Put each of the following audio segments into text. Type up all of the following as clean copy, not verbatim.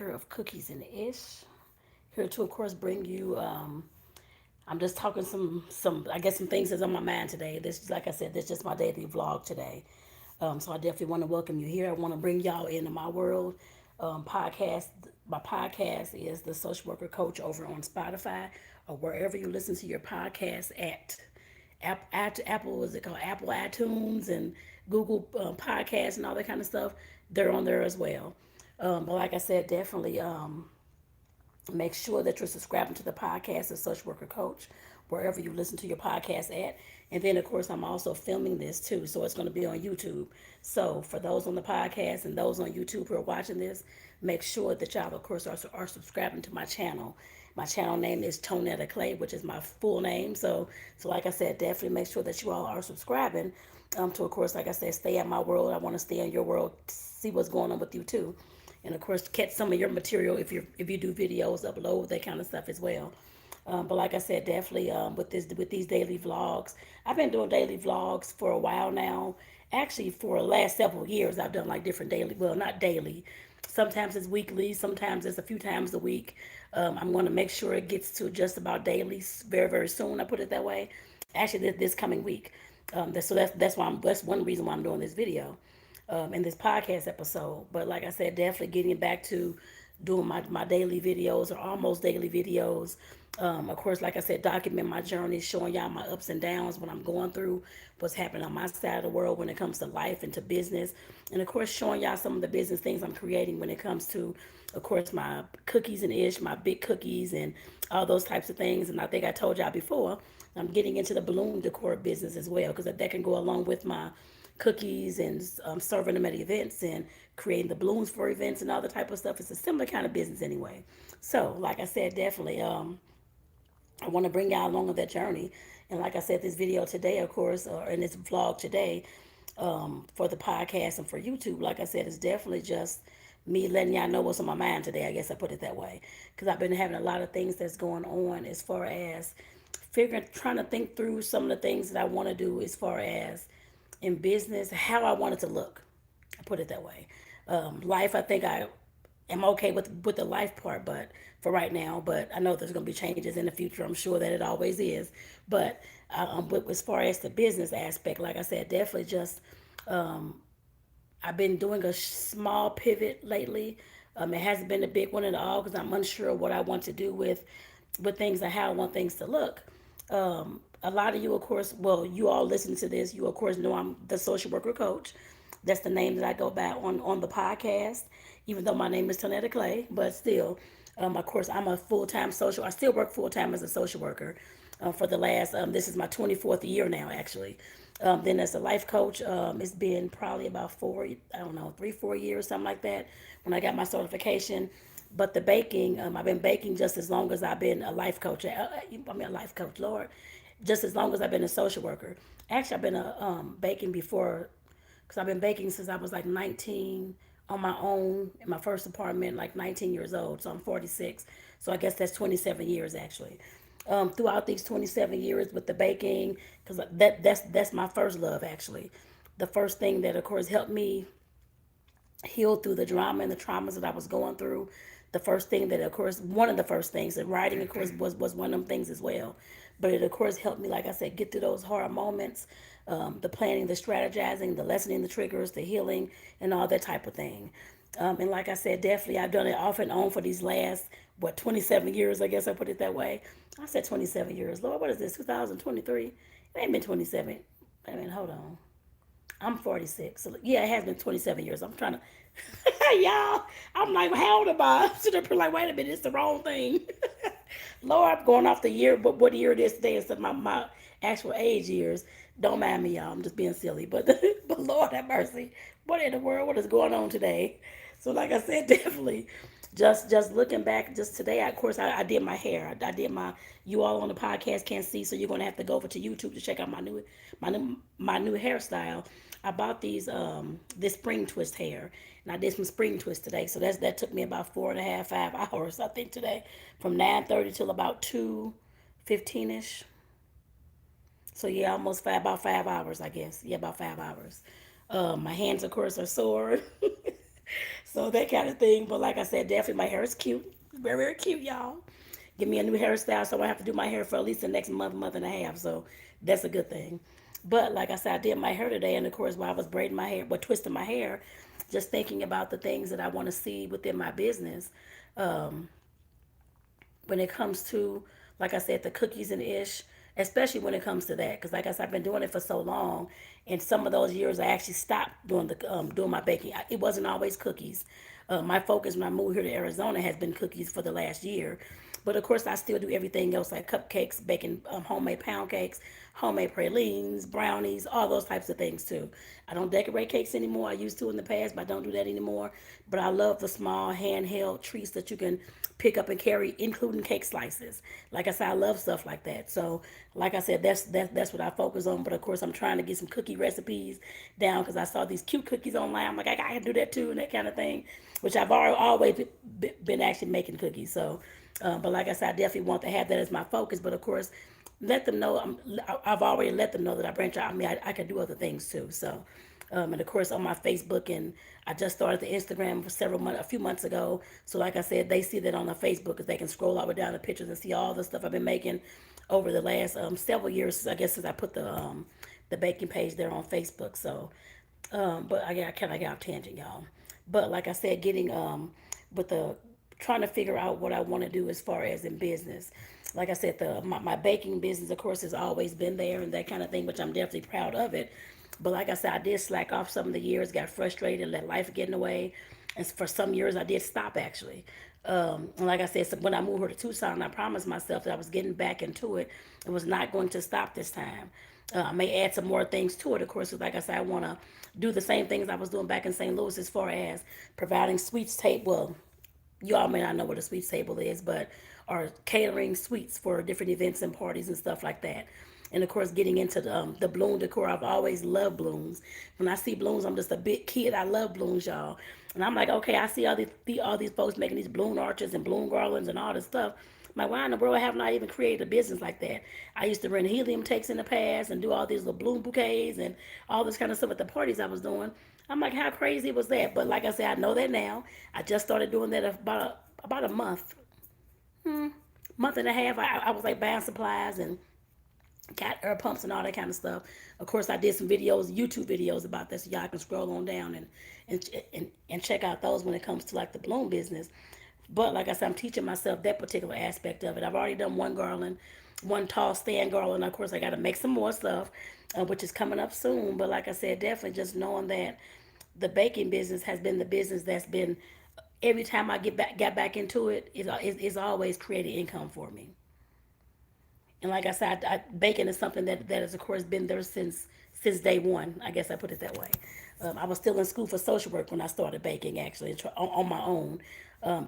Of cookies and ish. Here to, of course, bring you. I'm just talking I guess some things that's on my mind today. This, like I said, this is just my daily vlog today. So I definitely want to welcome you here. I want to bring y'all into my world. Podcast. My podcast is the Social Worker Coach over on Spotify or wherever you listen to your podcast at. Apple, is it called Apple iTunes and Google Podcasts and all that kind of stuff. They're on there as well. But like I said, definitely make sure that you're subscribing to the podcast of Social Worker Coach, wherever you listen to your podcast at. And then, of course, I'm also filming this too, so it's going to be on YouTube. So, for those on the podcast and those on YouTube who are watching this, make sure that y'all, of course, are subscribing to my channel. My channel name is Tonetta Clay, which is my full name. So like I said, definitely make sure that you all are subscribing. To, of course, like I said, stay in my world. I want to stay in your world, see what's going on with you too, and of course catch some of your material if you do videos, upload that kind of stuff as well. But like I said, definitely with these daily vlogs, I've been doing daily vlogs for a while now. Actually, for the last several years, I've done like different daily. Well, not daily. Sometimes it's weekly. Sometimes it's a few times a week. I'm going to make sure it gets to just about daily very very soon. I put it that way. Actually, this coming week. That's one reason why I'm doing this video in this podcast episode. But like I said, definitely getting back to doing my daily videos or almost daily videos. Of course, like I said, document my journey, showing y'all my ups and downs when I'm going through what's happening on my side of the world when it comes to life and to business. And of course, showing y'all some of the business things I'm creating when it comes to, of course, my cookies and ish, my big cookies and all those types of things. And I think I told y'all before, I'm getting into the balloon decor business as well because that can go along with my cookies and serving them at events and creating the balloons for events and all the type of stuff. It's a similar kind of business anyway. So, like I said, definitely, I want to bring y'all along on that journey. And like I said, this video today, of course, or in this vlog today, for the podcast and for YouTube, like I said, it's definitely just me letting y'all know what's on my mind today. I guess I put it that way because I've been having a lot of things that's going on as far as trying to think through some of the things that I want to do as far as in business, how I want it to look. I put it that way. Life, I think I am okay with the life part, but for right now. But I know there's going to be changes in the future. I'm sure that it always is. But as far as the business aspect, like I said, definitely just I've been doing a small pivot lately. It hasn't been a big one at all because I'm unsure of what I want to do with things and how I want things to look. A lot of you, of course, well, you all listen to this. You, of course, know I'm the social worker coach. That's the name that I go by on the podcast, even though my name is Tonetta Clay. But still, of course, I'm a full time social. I still work full time as a social worker for the last. This is my 24th year now, actually. Then as a life coach, it's been probably about I don't know, 3, 4 years, something like that, when I got my certification. But the baking, I've been baking just as long as I've been a life coach. I mean, a life coach, Lord, just as long as I've been a social worker. Actually, I've been a baking before, because I've been baking since I was like 19 on my own in my first apartment, like 19 years old. So I'm 46. So I guess that's 27 years actually. Throughout these 27 years with the baking, because that's my first love actually. The first thing that, of course, helped me healed through the drama and the traumas that I was going through. The first thing that, of course, one of the first things that writing, of course, was one of them things as well. But it, of course, helped me, like I said, get through those hard moments, the planning, the strategizing, the lessening, the triggers, the healing, and all that type of thing. And like I said, definitely, I've done it off and on for these last, 27 years, I guess I put it that way. I said 27 years. Lord, what is this, 2023? It ain't been 27. I mean, hold on. I'm 46. So yeah, it has been 27 years. I'm trying to, y'all. I'm like, how old am I? I'm sitting there like, wait a minute, it's the wrong thing. Lord, I'm going off the year, but what year it is today instead of my actual age years. Don't mind me, y'all. I'm just being silly. But but Lord have mercy. What in the world? What is going on today? So like I said, definitely just looking back just today, of course, I did my hair. I did my, you all on the podcast can't see, so you're gonna have to go over to YouTube to check out my new hairstyle. I bought this spring twist hair, and I did some spring twist today. So that took me about 4.5, 5 hours, I think, today, from 9:30 till about 2:15 ish. So yeah, almost about 5 hours, I guess. Yeah, about 5 hours. My hands, of course, are sore. So that kind of thing. But like I said, definitely my hair is cute. Very, very cute, y'all. Give me a new hairstyle so I have to do my hair for at least the next month, month and a half. So that's a good thing. But like I said, I did my hair today, and of course, while I was braiding my hair, but twisting my hair, just thinking about the things that I want to see within my business. Um, when it comes to, like I said, the cookies and ish, especially when it comes to that, because like I said, I've been doing it for so long, and some of those years I actually stopped doing my baking. It wasn't always cookies. My focus when I moved here to Arizona has been cookies for the last year, but of course I still do everything else like cupcakes, baking homemade pound cakes, homemade pralines, brownies, all those types of things too. I don't decorate cakes anymore. I used to in the past, but I don't do that anymore. But I love the small handheld treats that you can pick up and carry, including cake slices. Like I said, I love stuff like that. So, like I said, that's what I focus on. But of course, I'm trying to get some cookie recipes down because I saw these cute cookies online. I'm like, I can do that too, and that kind of thing. Which I've always been actually making cookies. So, but like I said, I definitely want to have that as my focus. But of course, let them know I've already let them know that I branch out. I mean, I can do other things too. So, and of course on my Facebook, and I just started the Instagram for a few months ago. So like I said, they see that on the Facebook because they can scroll all the way down the pictures and see all the stuff I've been making over the last several years. I guess since I put the baking page there on Facebook. So, but I kind of got off tangent, y'all. But like I said, getting with the trying to figure out what I want to do as far as in business. Like I said, my baking business, of course, has always been there and that kind of thing, which I'm definitely proud of it. But like I said, I did slack off some of the years, got frustrated, let life get in the way, and for some years I did stop actually. And like I said, so when I moved here to Tucson, I promised myself that I was getting back into it and was not going to stop this time. I may add some more things to it, of course. Like I said, I want to do the same things I was doing back in St. Louis as far as providing sweets tape. Well, you all may not know what a sweets table is, but are catering sweets for different events and parties and stuff like that. And of course, getting into the balloon decor, I've always loved balloons. When I see balloons, I'm just a big kid. I love balloons, y'all. And I'm like, okay, I see all these folks making these balloon arches and balloon garlands and all this stuff. I'm like, why in the world have I even created a business like that? I used to rent helium takes in the past and do all these little balloon bouquets and all this kind of stuff at the parties I was doing. I'm like, how crazy was that? But like I said, I know that now. I just started doing that about a month and a half. I was like buying supplies and got air pumps and all that kind of stuff. Of course, I did some videos, YouTube videos about this, so y'all can scroll on down and check out those when it comes to like the balloon business. But like I said, I'm teaching myself that particular aspect of it. I've already done one garland, one tall stand garland. Of course, I got to make some more stuff, which is coming up soon. But like I said, definitely just knowing that the baking business has been the business that's been every time I got back into it, it's always created income for me. And like I said, baking is something that has of course been there since day one. I guess I put it that way. I was still in school for social work when I started baking, actually, on my own.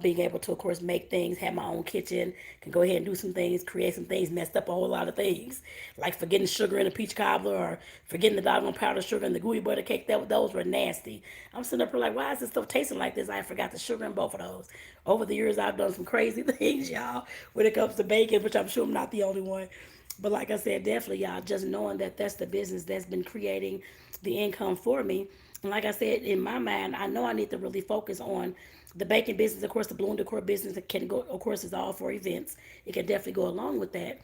Being able to, of course, make things, have my own kitchen, can go ahead and do some things, create some things, messed up a whole lot of things, like forgetting sugar in a peach cobbler or forgetting the doggone powdered sugar in the gooey butter cake. Those were nasty. I'm sitting up here like, why is this stuff tasting like this? I forgot the sugar in both of those. Over the years, I've done some crazy things, y'all, when it comes to baking, which I'm sure I'm not the only one. But like I said, definitely, y'all, just knowing that that's the business that's been creating the income for me. And like I said, in my mind, I know I need to really focus on the baking business. Of course, the balloon decor business can go, of course, is all for events. It can definitely go along with that.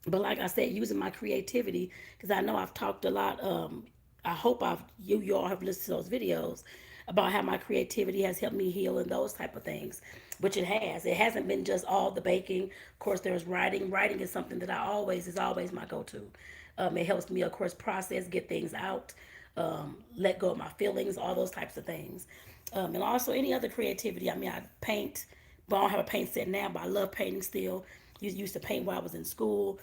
But like I said, using my creativity, because I know I've talked a lot. I hope you all have listened to those videos about how my creativity has helped me heal and those type of things, which it has. It hasn't been just all the baking. Of course, there's writing. Writing is something that is always my go-to. It helps me, of course, process, get things out, let go of my feelings, all those types of things. And also any other creativity. I mean, I paint, but I don't have a paint set now, but I love painting still. Used to paint while I was in school.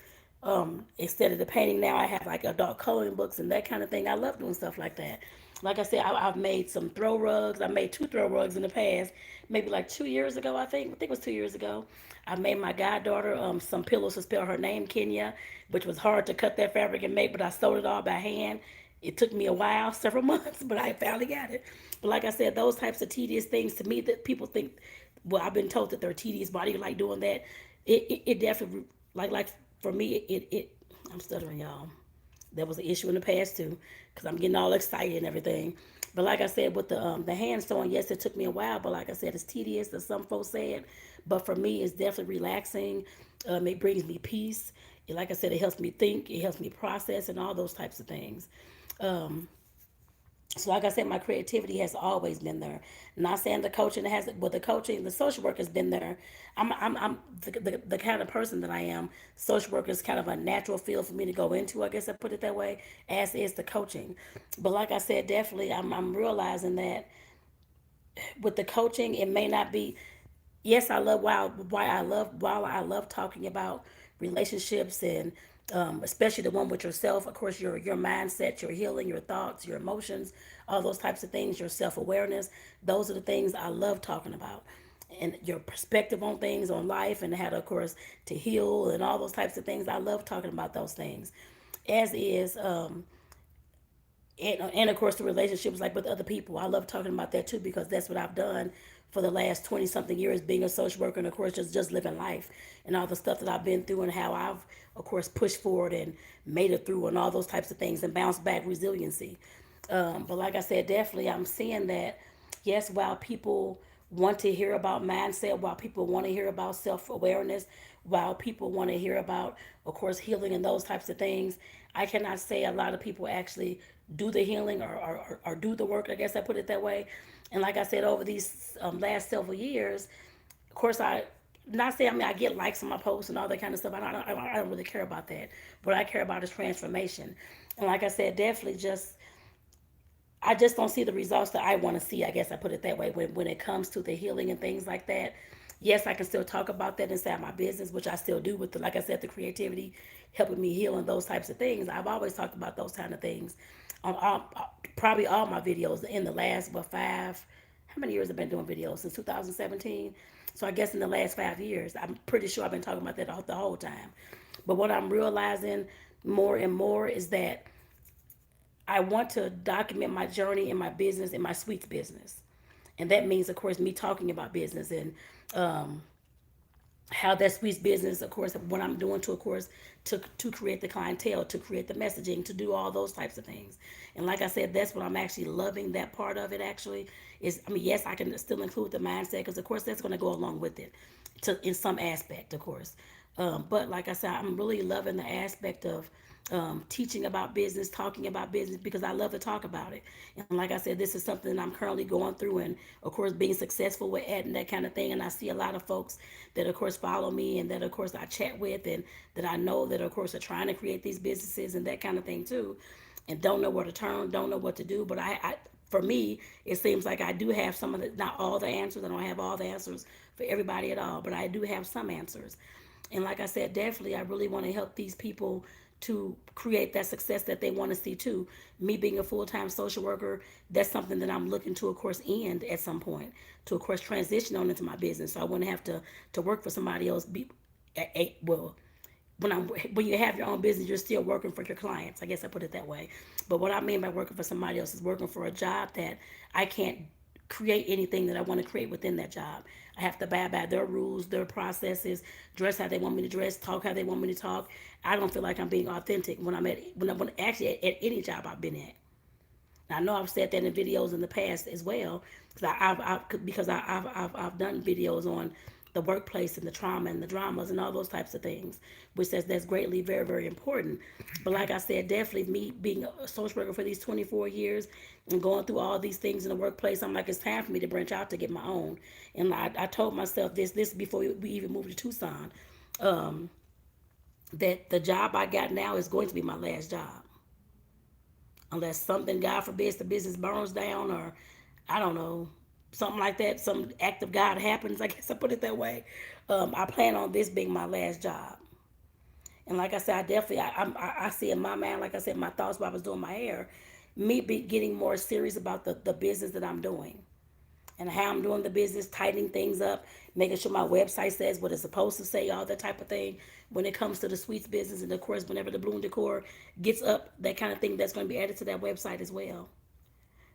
Instead of the painting now, I have like adult coloring books and that kind of thing. I love doing stuff like that. Like I said, I've made some throw rugs. I made two throw rugs in the past, maybe like 2 years ago, I think. I think it was 2 years ago. I made my goddaughter some pillows to spell her name, Kenya, which was hard to cut that fabric and make, but I sewed it all by hand. It took me a while, several months, but I finally got it. But like I said, those types of tedious things to me that people think, well, I've been told that they're tedious. Why do you like doing that? It definitely like for me I'm stuttering, y'all. That was an issue in the past too, because I'm getting all excited and everything. But like I said, with the hand sewing, yes, it took me a while. But like I said, it's tedious, as some folks said. But for me, it's definitely relaxing. It brings me peace. Like I said, it helps me think. It helps me process and all those types of things. Um, so like I said, my creativity has always been there. Not saying the coaching has, but the coaching, the social work has been there. I'm the kind of person that I am. Social work is kind of a natural field for me to go into. I guess I put it that way. As is the coaching, but like I said, definitely I'm realizing that with the coaching, it may not be. Yes, I love while I love talking about relationships and especially the one with yourself. Of course, your mindset, your healing, your thoughts, your emotions, all those types of things, your self awareness. Those are the things I love talking about, and your perspective on things, on life, and how to, of course, to heal and all those types of things. I love talking about those things, as is and of course the relationships like with other people. I love talking about that too because that's what I've done for the last 20 something years, being a social worker, and of course just living life and all the stuff that I've been through and how I've of course pushed forward and made it through and all those types of things and bounced back, resiliency. But like I said, definitely I'm seeing that, yes, while people want to hear about mindset, while people want to hear about self awareness, while people want to hear about, of course, healing and those types of things, I cannot say a lot of people actually do the healing or do the work. I guess I put it that way. And like I said, over these last several years, of course, not saying, I mean, I get likes on my posts and all that kind of stuff. I don't really care about that. What I care about is transformation. And like I said, definitely just I just don't see the results that I want to see. I guess I put it that way. When it comes to the healing and things like that, yes, I can still talk about that inside my business, which I still do with the, like I said, the creativity, helping me heal and those types of things. I've always talked about those kind of things on probably all my videos in the last, what, five, how many years I've been doing videos? Since 2017. So I guess in the last 5 years, I'm pretty sure I've been talking about that the whole time. But what I'm realizing more and more is that I want to document my journey in my business, in my sweets business. And that means, of course, me talking about business and how that sweets business, of course, what I'm doing to, of course, to create the clientele, to create the messaging, to do all those types of things. And like I said, that's what I'm actually loving. That part of it actually is. I mean, yes, I can still include the mindset because, of course, that's going to go along with it, to in some aspect, of course. But like I said, I'm really loving the aspect of teaching about business, talking about business because I love to talk about it. And like I said, this is something that I'm currently going through, and of course, being successful with it and that kind of thing. And I see a lot of folks that, of course, follow me and that, of course, I chat with and that I know that, of course, are trying to create these businesses and that kind of thing too, and don't know where to turn, don't know what to do. But for me, it seems like I do have some of the, not all the answers. I don't have all the answers for everybody at all, but I do have some answers. And like I said, definitely, I really want to help these people to create that success that they want to see too. Me being a full time social worker, that's something that I'm looking to, of course, end at some point. To, of course, transition on into my business, so I wouldn't have to work for somebody else. Well, when you have your own business, you're still working for your clients. I guess I put it that way. But what I mean by working for somebody else is working for a job that I can't create anything that I want to create within that job. I have to abide by their rules, their processes, dress how they want me to dress, talk how they want me to talk. I don't feel like I'm being authentic when I'm when actually at any job I've been at. I know I've said that in videos in the past as well, because I've done videos on the workplace and the trauma and the dramas and all those types of things, which that's greatly very very important. But like I said, definitely me being a social worker for these 24 years and going through all these things in the workplace, I'm like, it's time for me to branch out to get my own. And I told myself this before we even moved to Tucson, that the job I got now is going to be my last job unless something, God forbid, the business burns down or I don't know, something like that, some act of God happens. I guess I put it that way. I plan on this being my last job. And like I said, I definitely, I see in my mind, like I said, my thoughts while I was doing my hair, me getting more serious about the business that I'm doing and how I'm doing the business, tightening things up, making sure my website says what it's supposed to say, all that type of thing. When it comes to the sweets business, and of course, whenever the Bloom Decor gets up, that kind of thing that's going to be added to that website as well.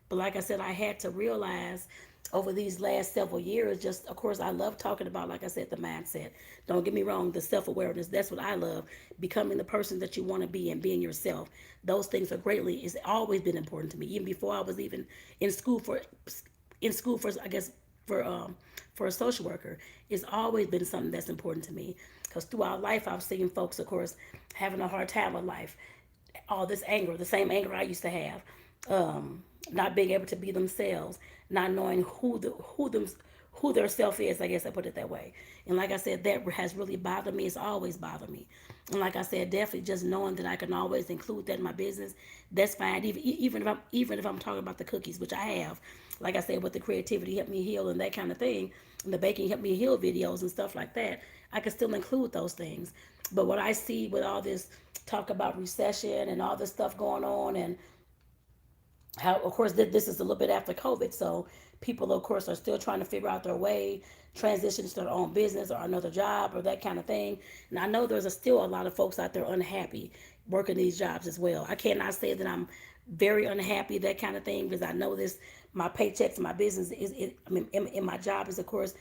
But like I said, I had to realize over these last several years, just of course I love talking about, like I said, the mindset. Don't get me wrong, the self-awareness, that's what I love. Becoming the person that you want to be and being yourself. Those things are greatly, it's always been important to me. Even before I was even in school for I guess for for a social worker, it's always been something that's important to me. Because throughout life I've seen folks, of course, having a hard time with life, all this anger, the same anger I used to have, not being able to be themselves, not knowing who their self is. I guess I put it that way. And like I said, that has really bothered me. It's always bothered me. And like I said, definitely just knowing that I can always include that in my business, that's fine. Even if I'm talking about the cookies, which I have, like I said, with the creativity help me heal and that kind of thing, and the baking help me heal videos and stuff like that, I can still include those things. But what I see with all this talk about recession and all this stuff going on, and how, of course, this is a little bit after COVID, so people, of course, are still trying to figure out their way, transition to their own business or another job or that kind of thing. And I know still a lot of folks out there unhappy working these jobs as well. I cannot say that I'm very unhappy, that kind of thing, because I know this, my paychecks, my business I mean, in my job is, of course,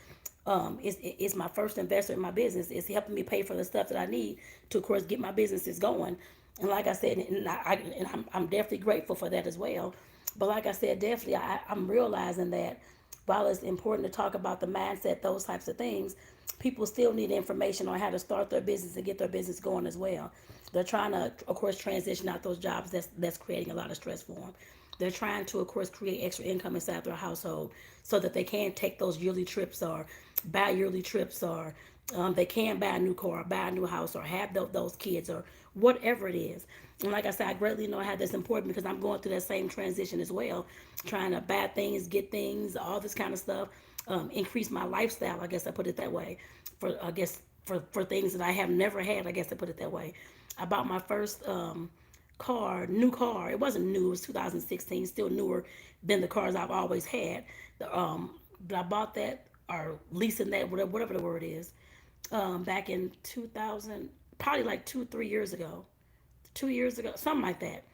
it's my first investment in my business. It's helping me pay for the stuff that I need to, of course, get my businesses going. And like I said, I'm definitely grateful for that as well. But like I said, definitely, I'm realizing that while it's important to talk about the mindset, those types of things, people still need information on how to start their business and get their business going as well. They're trying to, of course, transition out those jobs that's creating a lot of stress for them. They're trying to, of course, create extra income inside their household so that they can take those yearly trips or buy yearly trips, or they can buy a new car, or buy a new house, or have those kids, or whatever it is. And like I said, I greatly know how that's important because I'm going through that same transition as well, trying to buy things, get things, all this kind of stuff, increase my lifestyle. I guess I put it that way. For things that I have never had. I guess I put it that way. I bought my first new car. It wasn't new. It was 2016, still newer than the cars I've always had. But I bought that, or leasing that, whatever the word is, back in 2000, probably like 3 years ago, 2 years ago, something like that,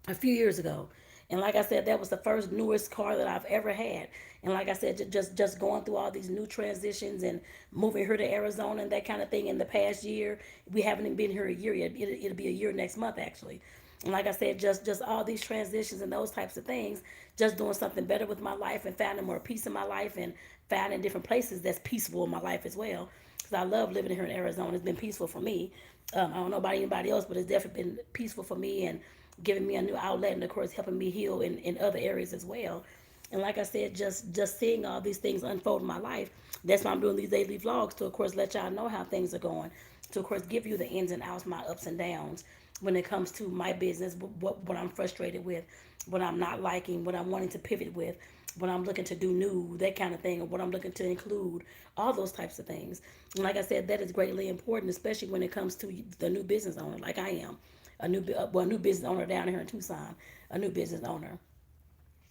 a few years ago. And like I said, that was the first newest car that I've ever had. And like I said, just going through all these new transitions and moving here to Arizona and that kind of thing in the past year. We haven't even been here a year yet. It'll be a year next month, actually. And like I said, just all these transitions and those types of things, just doing something better with my life and finding more peace in my life and finding different places that's peaceful in my life as well. Because I love living here in Arizona. It's been peaceful for me. I don't know about anybody else, but it's definitely been peaceful for me and giving me a new outlet, and of course helping me heal in other areas as well. And like I said, just seeing all these things unfold in my life, that's why I'm doing these daily vlogs, to of course let y'all know how things are going, to of course give you the ins and outs, my ups and downs when it comes to my business, what I'm frustrated with, what I'm not liking, what I'm wanting to pivot with, what I'm looking to do new, that kind of thing, or what I'm looking to include, all those types of things. And like I said, that is greatly important, especially when it comes to the new business owner, like I am, a new business owner down here in Tucson, a new business owner,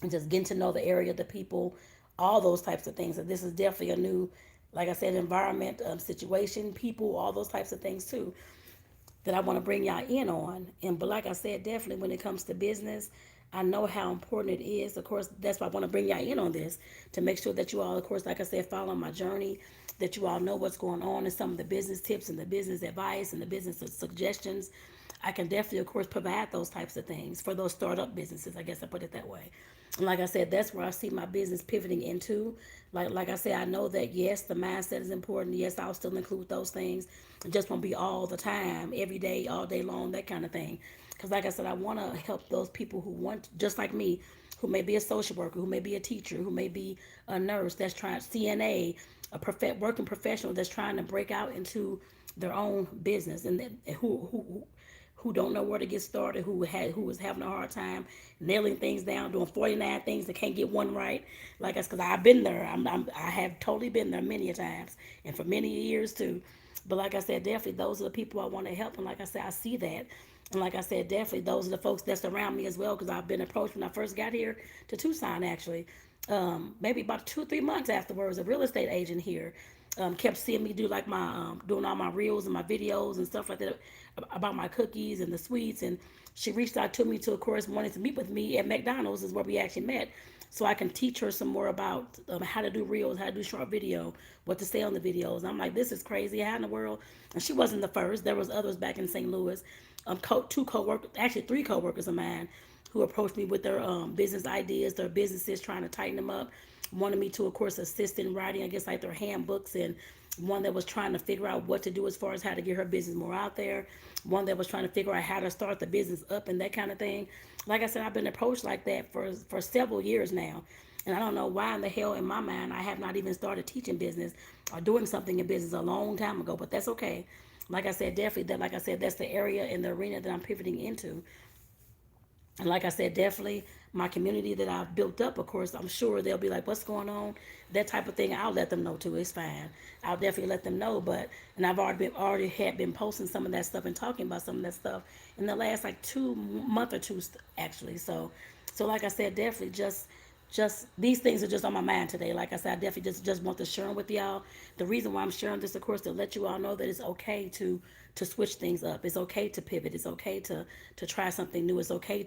and just getting to know the area, the people, all those types of things. And this is definitely a new, like I said, environment, situation, people, all those types of things too, that I want to bring y'all in on. And but like I said, definitely when it comes to business, I know how important it is. Of course, that's why I want to bring y'all in on this, to make sure that you all, of course, like I said, follow my journey, that you all know what's going on and some of the business tips and the business advice and the business suggestions. I can definitely, of course, provide those types of things for those startup businesses. I guess I put it that way. And like I said, that's where I see my business pivoting into. Like I said, I know that yes, the mindset is important. Yes, I'll still include those things. It just won't be all the time, every day, all day long, that kind of thing. Because like I said, I want to help those people who want, just like me, who may be a social worker, who may be a teacher, who may be a nurse that's trying, CNA, working professional that's trying to break out into their own business, and who don't know where to get started, who is having a hard time nailing things down, doing 49 things that can't get one right. Like us, because I've been there. I have totally been there many a times, and for many years too. But like I said, definitely those are the people I want to help, and like I said, I see that. And like I said, definitely those are the folks that's around me as well, because I've been approached when I first got here to Tucson, actually. Maybe about 2 or 3 months afterwards, a real estate agent here kept seeing me do like my doing all my reels and my videos and stuff like that about my cookies and the sweets. And she reached out to me to, of course, wanting to meet with me at McDonald's is where we actually met, so I can teach her some more about how to do reels, how to do short video, what to say on the videos. And I'm like, this is crazy. How in the world? And she wasn't the first. There was others back in St. Louis. Two co-workers, actually three co-workers of mine, who approached me with their business ideas, their businesses, trying to tighten them up. Wanted me to, of course, assist in writing, I guess, like their handbooks, and one that was trying to figure out what to do as far as how to get her business more out there. One that was trying to figure out how to start the business up and that kind of thing. Like I said, I've been approached like that for several years now. And I don't know why in the hell in my mind I have not even started teaching business or doing something in business a long time ago, but that's okay. Like I said, definitely that, like I said, that's the area and the arena that I'm pivoting into. And like I said, definitely my community that I've built up, of course, I'm sure they'll be like, what's going on? That type of thing. I'll let them know too. It's fine. I'll definitely let them know. But, and I've already had been posting some of that stuff and talking about some of that stuff in the last like 2 month or two actually. So like I said, definitely just these things are just on my mind today. Like I said, I definitely just want to share them with y'all. The reason why I'm sharing this, of course, to let you all know that it's okay to switch things up. It's okay to pivot. It's okay to try something new. It's okay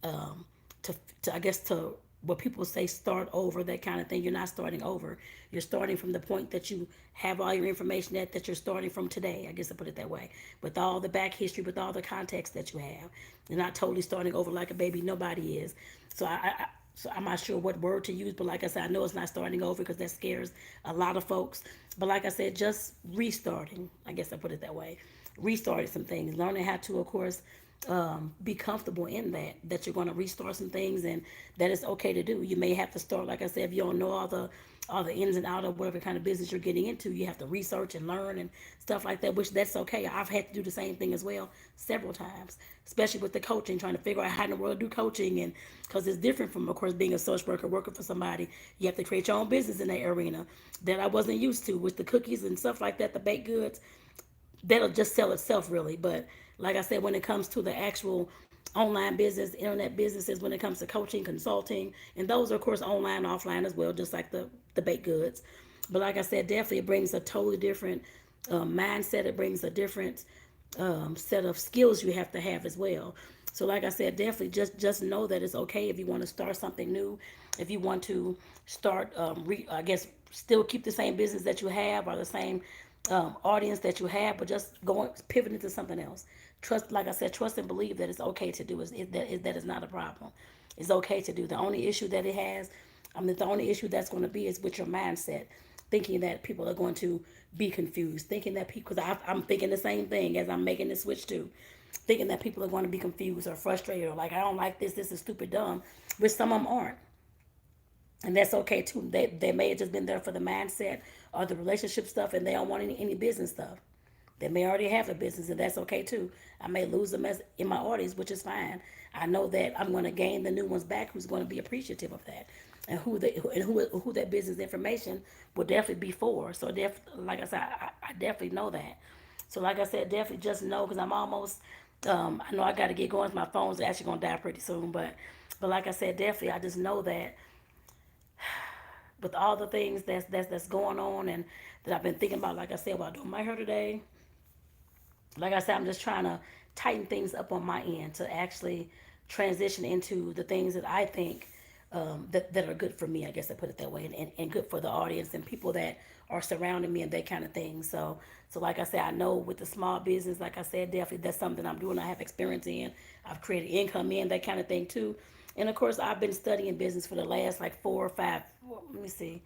um, to I guess to what people say start over, that kind of thing. You're not starting over. You're starting from the point that you have all your information that you're starting from today. I guess I put it that way. With all the back history, with all the context that you have. You're not totally starting over like a baby. Nobody is. So I'm not sure what word to use, but like I said, I know it's not starting over because that scares a lot of folks. But like I said, just restarting. I guess I put it that way. Restarting some things, learning how to, of course, be comfortable in that you're going to restart some things, and that it's okay to do. You may have to start, like I said, if you don't know all the ins and outs of whatever kind of business you're getting into, you have to research and learn and stuff like that, which that's okay. I've had to do the same thing as well several times, especially with the coaching, trying to figure out how in the world to do coaching. And because it's different from, of course, being a social worker working for somebody. You have to create your own business in that arena that I wasn't used to, with the cookies and stuff like that, the baked goods. That'll just sell itself really. But like I said, when it comes to the actual online business, internet businesses, when it comes to coaching, consulting, and those are of course online, offline as well, just like the baked goods. But like I said, definitely it brings a totally different mindset. It brings a different set of skills you have to have as well. So like I said, definitely just know that it's okay if you want to start something new, if you want to start, I guess, still keep the same business that you have or the same audience that you have, but just going pivot into something else. Trust, like I said, trust and believe that it's okay to do. That is not a problem. It's okay to do. The only issue that it has, the only issue that's going to be is with your mindset, thinking that people are going to be confused, thinking that people, because I'm thinking the same thing as I'm making the switch too, thinking that people are going to be confused or frustrated or like, I don't like this. This is stupid, dumb, which some of them aren't. And that's okay too. They may have just been there for the mindset or the relationship stuff, and they don't want any business stuff. They may already have a business, and that's okay too. I may lose them as in my audience, which is fine. I know that I'm going to gain the new ones back who's going to be appreciative of that, and who that business information will definitely be for. So like I said, I definitely know that. So like I said, definitely just know, because I'm almost. I know I got to get going. My phone's actually going to die pretty soon, but like I said, definitely I just know that with all the things that's going on and that I've been thinking about, like I said, while doing my hair today, like I said, I'm just trying to tighten things up on my end to actually transition into the things that I think that are good for me, I guess I put it that way, and good for the audience and people that are surrounding me and that kind of thing. So like I said, I know with the small business, like I said, definitely that's something I'm doing. I have experience in. I've created income in that kind of thing too. And of course, I've been studying business for the last like 4 or 5. Let me see,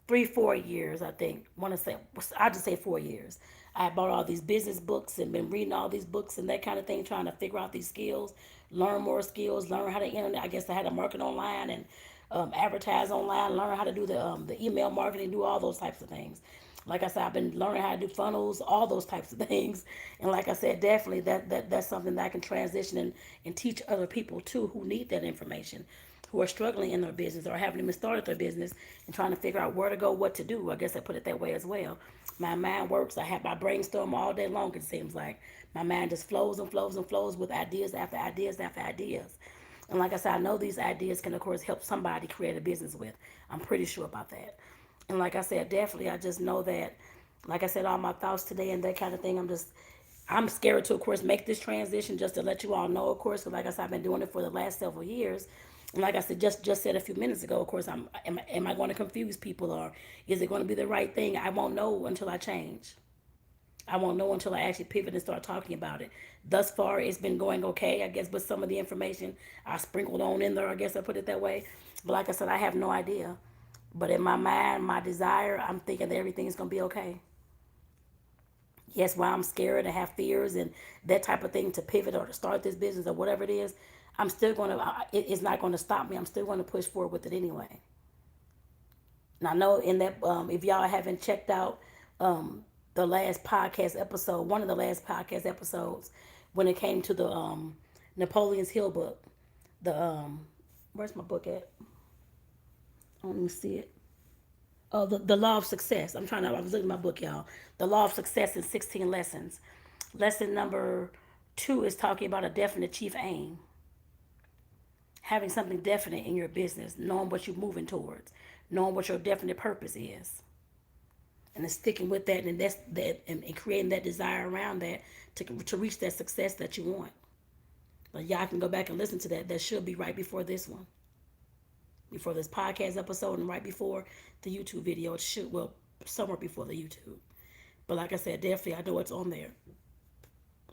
3, 4 years, I think. Want to say, I just say 4 years. I bought all these business books and been reading all these books and that kind of thing, trying to figure out these skills, learn more skills, learn how to internet. I guess I had to market online and advertise online, learn how to do the email marketing, do all those types of things. Like I said, I've been learning how to do funnels, all those types of things. And like I said, definitely that's something that I can transition and teach other people too who need that information, who are struggling in their business or haven't even started their business and trying to figure out where to go, what to do. I guess I put it that way as well. My mind works. I brainstorm all day long, it seems like. My mind just flows and flows and flows with ideas after ideas after ideas. And like I said, I know these ideas can, of course, help somebody create a business with. I'm pretty sure about that. And like I said, definitely, I just know that, like I said, all my thoughts today and that kind of thing. I'm scared to, of course, make this transition just to let you all know, of course, because like I said, I've been doing it for the last several years. And like I said, just said a few minutes ago, of course, am I going to confuse people, or is it going to be the right thing? I won't know until I change. I won't know until I actually pivot and start talking about it. Thus far, it's been going okay, I guess, with some of the information I sprinkled on in there, I guess I put it that way. But like I said, I have no idea. But in my mind, my desire, I'm thinking that everything is going to be okay. Yes, while I'm scared and have fears and that type of thing to pivot or to start this business or whatever it is, I'm still going to, it's not going to stop me. I'm still going to push forward with it anyway. And I know in that, if y'all haven't checked out the last podcast episode, one of the last podcast episodes, when it came to the Napoleon's Hill book, the, where's my book at? I don't even see it. Oh, the Law of Success. I was looking at my book, y'all. The Law of Success in 16 lessons. Lesson number 2 is talking about a definite chief aim. Having something definite in your business, knowing what you're moving towards, knowing what your definite purpose is. And then sticking with that, and and creating that desire around that to reach that success that you want. But y'all can go back and listen to that. That should be right before this one. Before this podcast episode and right before the YouTube video. It should, well, somewhere before the YouTube. But like I said, definitely I know it's on there.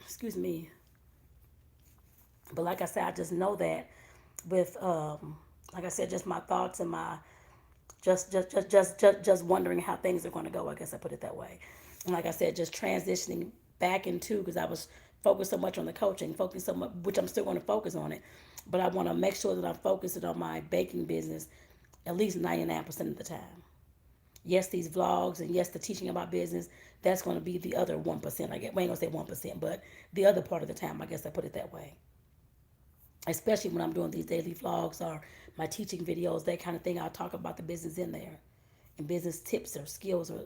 Excuse me. But like I said, I just know that with like I said, just my thoughts and my just wondering how things are going to go. I guess I put it that way. And like I said, just transitioning back into, because I was focused so much on the coaching, focused so much, which I'm still going to focus on it, but I want to make sure that I'm focusing on my baking business at least 99% of the time. Yes, these vlogs and yes, the teaching about business, that's going to be the other 1%. I guess we ain't gonna say 1%, but the other part of the time, I guess I put it that way. Especially when I'm doing these daily vlogs or my teaching videos, that kind of thing. I'll talk about the business in there and business tips or skills or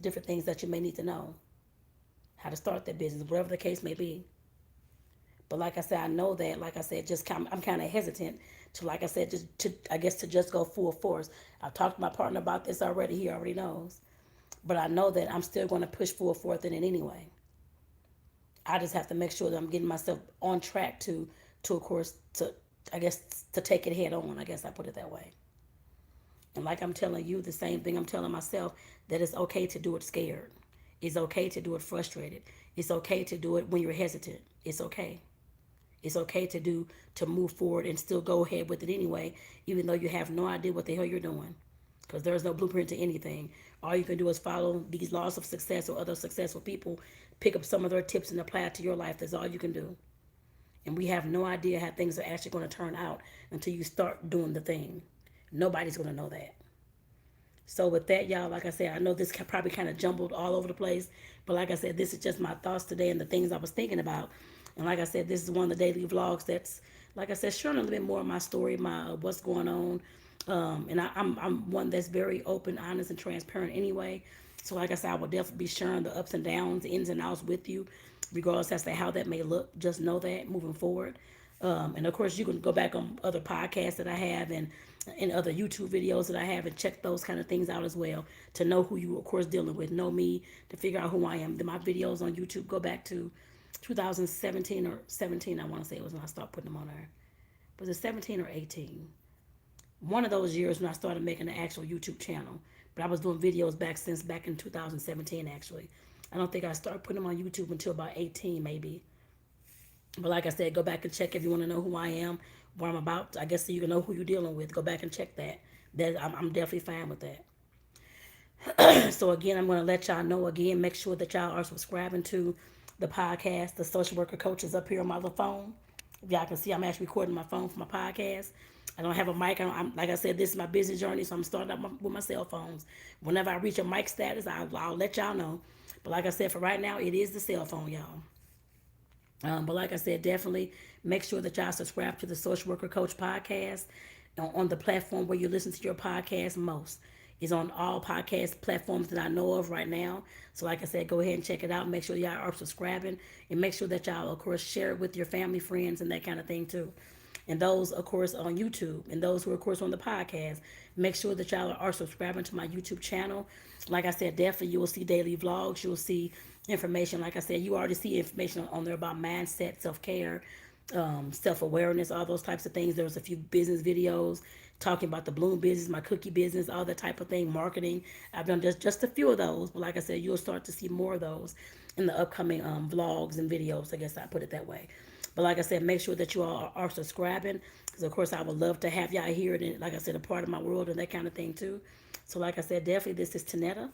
different things that you may need to know. How to start that business, whatever the case may be. But like I said, I know that, like I said, I'm kind of hesitant to, like I said, to just go full force. I've talked to my partner about this already. He already knows. But I know that I'm still going to push full forth in it anyway. I just have to make sure that I'm getting myself on track to of course, I guess, to take it head on. I guess I put it that way. And like I'm telling you, the same thing I'm telling myself, that it's okay to do it scared. It's okay to do it frustrated. It's okay to do it when you're hesitant. It's okay. It's okay to move forward and still go ahead with it anyway, even though you have no idea what the hell you're doing. Because there's no blueprint to anything. All you can do is follow these laws of success or other successful people, pick up some of their tips and apply it to your life. That's all you can do. And we have no idea how things are actually going to turn out until you start doing the thing. Nobody's going to know that. So with that, y'all, like I said, I know this probably kind of jumbled all over the place, but like I said, this is just my thoughts today and the things I was thinking about. And like I said, this is one of the daily vlogs that's, like I said, sharing a little bit more of my story, my what's going on. And I'm one that's very open, honest, and transparent anyway. So like I said, I will definitely be sharing the ups and downs, the ins and outs with you, regardless as to how that may look. Just know that moving forward. And of course, you can go back on other podcasts that I have and other YouTube videos that I have and check those kind of things out as well to know who you, of course, dealing with. Know me, to figure out who I am. My videos on YouTube go back to 2017 or 17, I want to say it was when I started putting them on there. Was it 17 or 18? One of those years when I started making an actual YouTube channel. But I was doing videos back in 2017, actually. I don't think I started putting them on YouTube until about 18, maybe. But like I said, go back and check if you want to know who I am, what I'm about. I guess so you can know who you're dealing with. Go back and check that. I'm definitely fine with that. So again, I'm going to let y'all know again. Make sure that y'all are subscribing to the podcast. The social worker coach is up here on my little phone. If y'all can see, I'm actually recording my phone for my podcast. I don't have a mic. Like I said, this is my business journey, so I'm starting up with my cell phones. Whenever I reach a mic status, I'll let y'all know. But like I said, for right now, it is the cell phone, y'all. But like I said, definitely make sure that y'all subscribe to the Social Worker Coach podcast on the platform where you listen to your podcast most. It's on all podcast platforms that I know of right now. So like I said, go ahead and check it out. Make sure y'all are subscribing and make sure that y'all, of course, share it with your family, friends, and that kind of thing too. and those, of course, on YouTube, and those who are, of course, on the podcast. Make sure that y'all are subscribing to my YouTube channel. Like I said, definitely you will see daily vlogs. You'll see information. Like I said, you already see information on there about mindset, self care, self-awareness, all those types of things. There was a few business videos talking about the bloom business, my cookie business, all that type of thing, marketing. I've done just a few of those, but like I said, you'll start to see more of those in the upcoming vlogs and videos. I guess I put it that way. But like I said, make sure that you all are subscribing, because of course I would love to have y'all here, and like I said, a part of my world and that kind of thing too. So like I said, definitely this is Tonetta.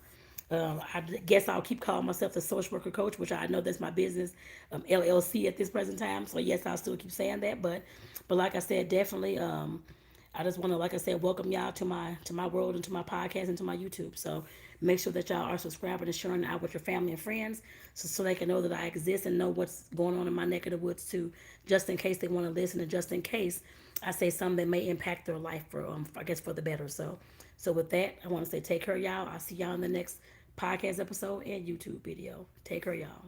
I guess I'll keep calling myself the social worker coach, which I know that's my business, LLC at this present time. So yes, I'll still keep saying that. But like I said, definitely, I just want to, like I said, welcome y'all to my world and to my podcast and to my YouTube. So make sure that y'all are subscribing and sharing out with your family and friends, so they can know that I exist and know what's going on in my neck of the woods too, just in case they want to listen, and just in case I say something that may impact their life for, I guess, for the better. So with that, I want to say take care, y'all. I'll see y'all in the next podcast episode and YouTube video. Take care, y'all.